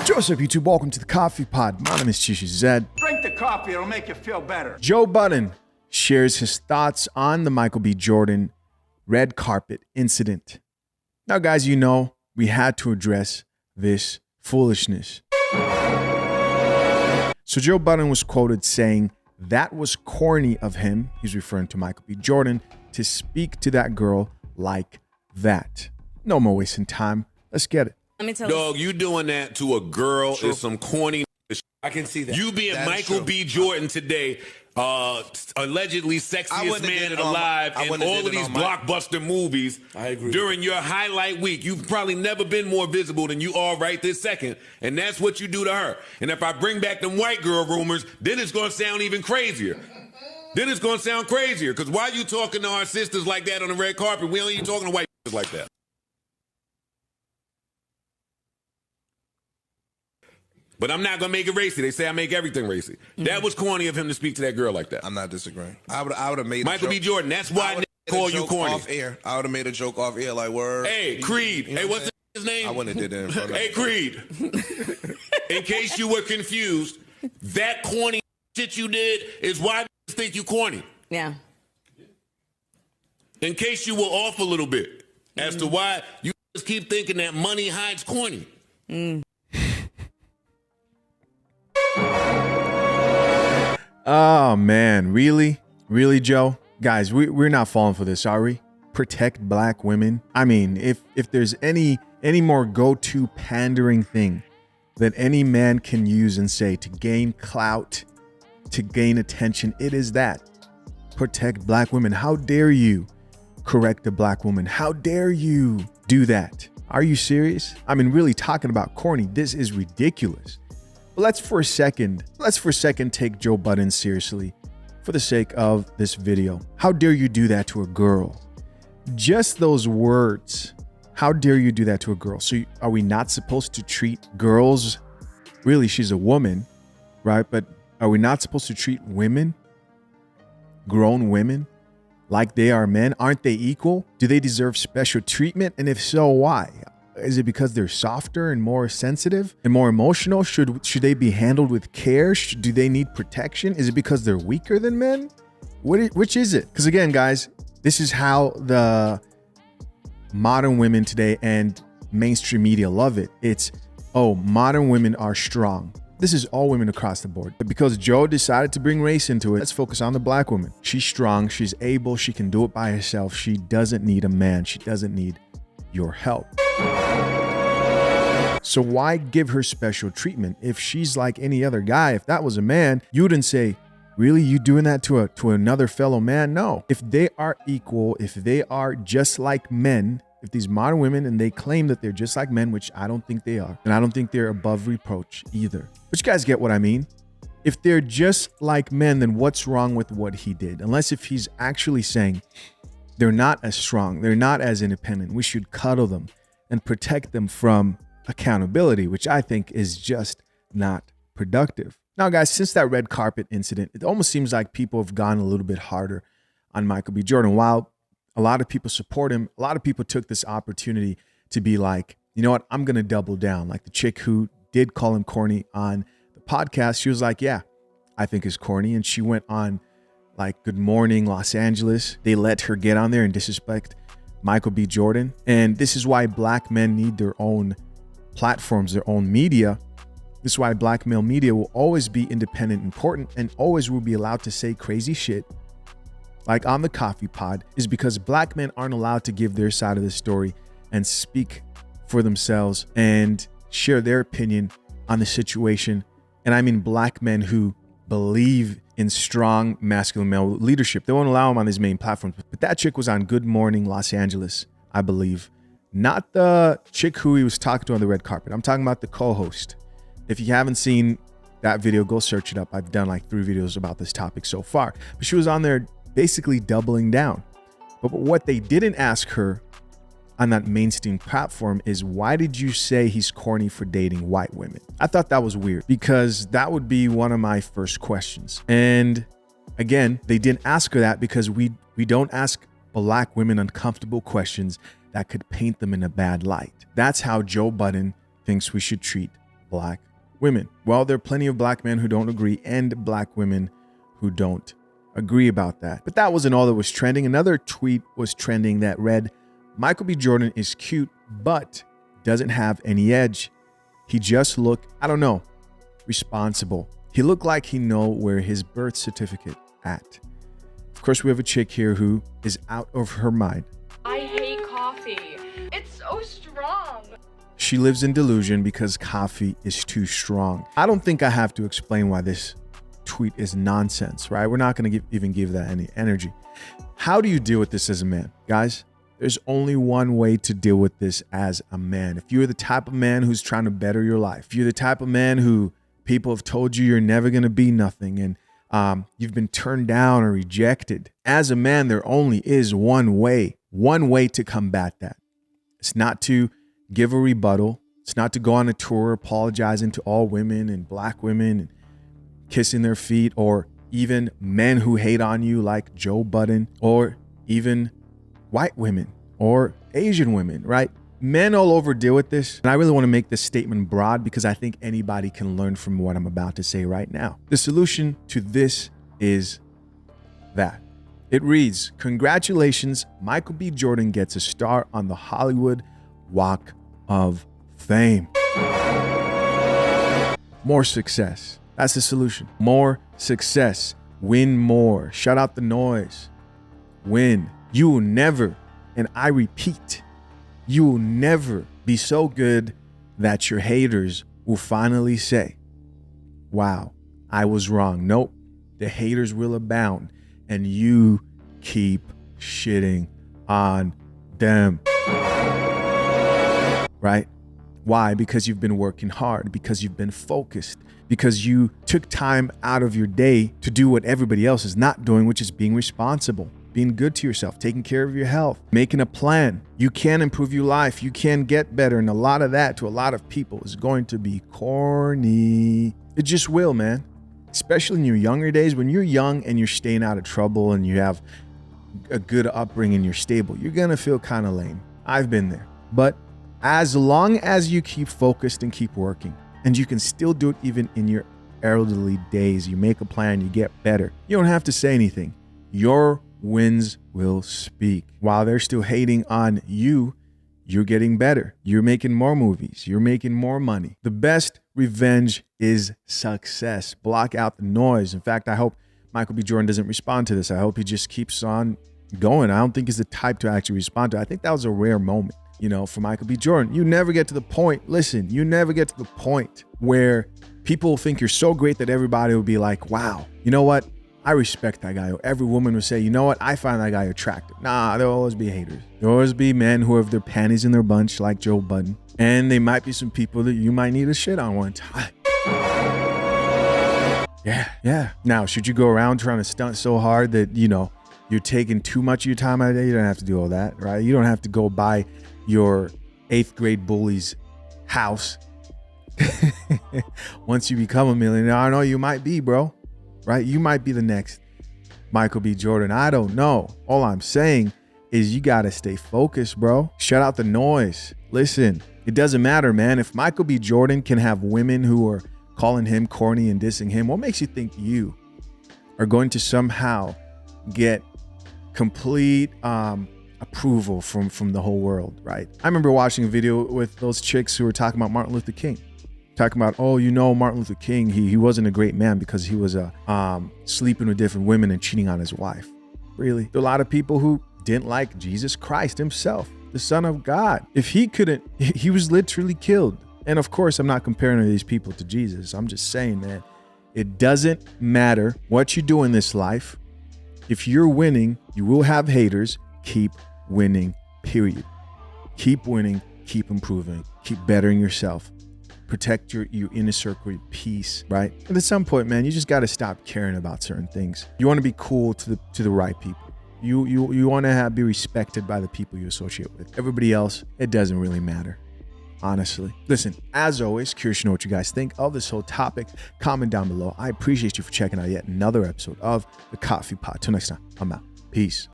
Joseph, YouTube, welcome to the Coffee Pod. My name is Chishi Zed. Drink the coffee, it'll make you feel better. Joe Budden shares his thoughts on the Michael B. Jordan red carpet incident. Now, guys, you know we had to address this foolishness. So Joe Budden was quoted saying that was corny of him, he's referring to Michael B. Jordan, to speak to that girl like that. No more wasting time. Let's get it. Let me tell Dog, you doing that to a girl is some corny shit. I can see that. You being That is Michael true. B. Jordan today, allegedly sexiest wouldn't have man did it on alive my- I in wouldn't have all did of it these on my- blockbuster movies. I agree. During your highlight week, you've probably never been more visible than you are right this second. And that's what you do to her. And if I bring back them white girl rumors, then it's going to sound even crazier. Because why you talking to our sisters like that on the red carpet? We don't even talking to white like that. But I'm not going to make it racy. They say I make everything racy. That was corny of him to speak to that girl like that. I'm not disagreeing. I would have made Michael B. Jordan, that's why I call you corny. Off air. I would have made a joke off air like word. Hey, Creed. You know Hey, what what's his name? I wouldn't have did that in front of Hey, Creed. In case you were confused, that corny shit you did is why niggas think you corny. Yeah. In case you were off a little bit as to why you just keep thinking that money hides corny. Oh, man. Really? Really, Joe? Guys, we're not falling for this, are we? Protect black women. I mean, if there's any more go-to pandering thing that any man can use and say to gain clout, to gain attention, it is that. Protect black women. How dare you correct a black woman? How dare you do that? Are you serious? I mean, really talking about corny, this is ridiculous. But let's for a second take Joe Budden seriously for the sake of this video. How dare you do that to a girl? Just those words. How dare you do that to a girl? So are we not supposed to treat girls? Really, she's a woman, right? But are we not supposed to treat women, grown women, like they are men? Aren't they equal? Do they deserve special treatment? And if so, why? Is it because they're softer and more sensitive and more emotional? Should they be handled with care? Do they need protection? Is it because they're weaker than men? Which is it? Because again, guys, this is how the modern women today and mainstream media love it. It's, oh, modern women are strong. This is all women across the board. But because Joe decided to bring race into it, let's focus on the black woman. She's strong. She's able. She can do it by herself. She doesn't need a man. She doesn't need your help. So why give her special treatment? If she's like any other guy, if that was a man, you wouldn't say, really, you doing that to another fellow man? No. If they are equal, if they are just like men, if these modern women and they claim that they're just like men, which I don't think they are, and I don't think they're above reproach either. But you guys get what I mean? If they're just like men, then what's wrong with what he did? Unless if he's actually saying they're not as strong, they're not as independent, we should cuddle them and protect them from accountability, which I think is just not productive. Now, guys, since that red carpet incident, it almost seems like people have gone a little bit harder on Michael B. Jordan. While a lot of people support him, a lot of people took this opportunity to be like, you know what, I'm going to double down. Like the chick who did call him corny on the podcast, she was like, yeah, I think it's corny. And she went on like Good Morning Los Angeles. They let her get on there and disrespect Michael B. Jordan. And this is why black men need their own platforms, their own media. This is why black male media will always be independent, important, and always will be allowed to say crazy shit like on the Coffee Pod, is because black men aren't allowed to give their side of the story and speak for themselves and share their opinion on the situation. And I mean black men who believe in strong masculine male leadership. They won't allow them on these main platforms. But that chick was on Good Morning Los Angeles, I believe. Not the chick who he was talking to on the red carpet. I'm talking about the co-host. If you haven't seen that video, go search it up. I've done like 3 videos about this topic so far. But she was on there basically doubling down. But what they didn't ask her on that mainstream platform is, why did you say he's corny for dating white women? I thought that was weird because that would be one of my first questions. And again, they didn't ask her that because we don't ask black women uncomfortable questions that could paint them in a bad light. That's how Joe Budden thinks we should treat black women. Well, there are plenty of black men who don't agree and black women who don't agree about that. But that wasn't all that was trending. Another tweet was trending that read, Michael B. Jordan is cute, but doesn't have any edge. He just looked, I don't know, responsible. He looked like he know where his birth certificate at. Of course, we have a chick here who is out of her mind. I hate coffee. It's so strong. She lives in delusion because coffee is too strong. I don't think I have to explain why this tweet is nonsense, right? We're not going to even give that any energy. How do you deal with this as a man? Guys, there's only one way to deal with this as a man. If you're the type of man who's trying to better your life, if you're the type of man who people have told you you're never going to be nothing and you've been turned down or rejected, as a man, there only is one way to combat that. It's not to give a rebuttal. It's not to go on a tour apologizing to all women and black women and kissing their feet, or even men who hate on you like Joe Budden, or even white women or Asian women, right? Men all over deal with this. And I really want to make this statement broad because I think anybody can learn from what I'm about to say right now. The solution to this is that. It reads, congratulations, Michael B. Jordan gets a star on the Hollywood Walk of Fame. More success. That's the solution. More success. Win more. Shut out the noise. Win. You will never, and I repeat, you will never be so good that your haters will finally say, wow, I was wrong. Nope. The haters will abound and you keep shitting on them. Right? Why? Because you've been working hard, because you've been focused, because you took time out of your day to do what everybody else is not doing, which is being responsible, being good to yourself, taking care of your health, making a plan. You can improve your life. You can get better. And a lot of that to a lot of people is going to be corny. It just will, man. Especially in your younger days, when you're young and you're staying out of trouble and you have a good upbringing, you're stable, you're going to feel kind of lame. I've been there. But as long as you keep focused and keep working, and you can still do it even in your elderly days, you make a plan, you get better. You don't have to say anything. Your wins will speak. While they're still hating on you, you're getting better. You're making more movies. You're making more money. The best revenge is success. Block out the noise. In fact, I hope Michael B. Jordan doesn't respond to this. I hope he just keeps on going. I don't think he's the type to actually respond to it. I think that was a rare moment, for Michael B. Jordan. You never get to the point, you never get to the point where people think you're so great that everybody will be like, wow, you know what? I respect that guy. Or every woman will say, you know what? I find that guy attractive. Nah, there'll always be haters. There'll always be men who have their panties in their bunch like Joe Budden. And they might be some people that you might need a shit on one time. Yeah. Now, should you go around trying to stunt so hard that, you're taking too much of your time out of the day? You don't have to do all that, right? You don't have to go buy your 8th grade bully's house once you become a millionaire. I know you might be, bro. Right? You might be the next Michael B. Jordan. I don't know. All I'm saying is you got to stay focused, bro. Shut out the noise. Listen, it doesn't matter, man. If Michael B. Jordan can have women who are calling him corny and dissing him, what makes you think you are going to somehow get complete approval from the whole world, right? I remember watching a video with those chicks who were talking about Martin Luther King. Talking about, Martin Luther King, he wasn't a great man because he was sleeping with different women and cheating on his wife. Really? There are a lot of people who didn't like Jesus Christ himself, the Son of God. If he couldn't, he was literally killed. And of course, I'm not comparing these people to Jesus. I'm just saying, man, it doesn't matter what you do in this life. If you're winning, you will have haters. Keep winning, period. Keep winning, keep improving, keep bettering yourself. Protect your inner circle, your peace, right? And at some point, man, you just got to stop caring about certain things. You want to be cool to the right people. You want to be respected by the people you associate with. Everybody else, it doesn't really matter, honestly. Listen, as always, curious to know what you guys think of this whole topic. Comment down below. I appreciate you for checking out yet another episode of The Coffee Pot. Till next time, I'm out. Peace.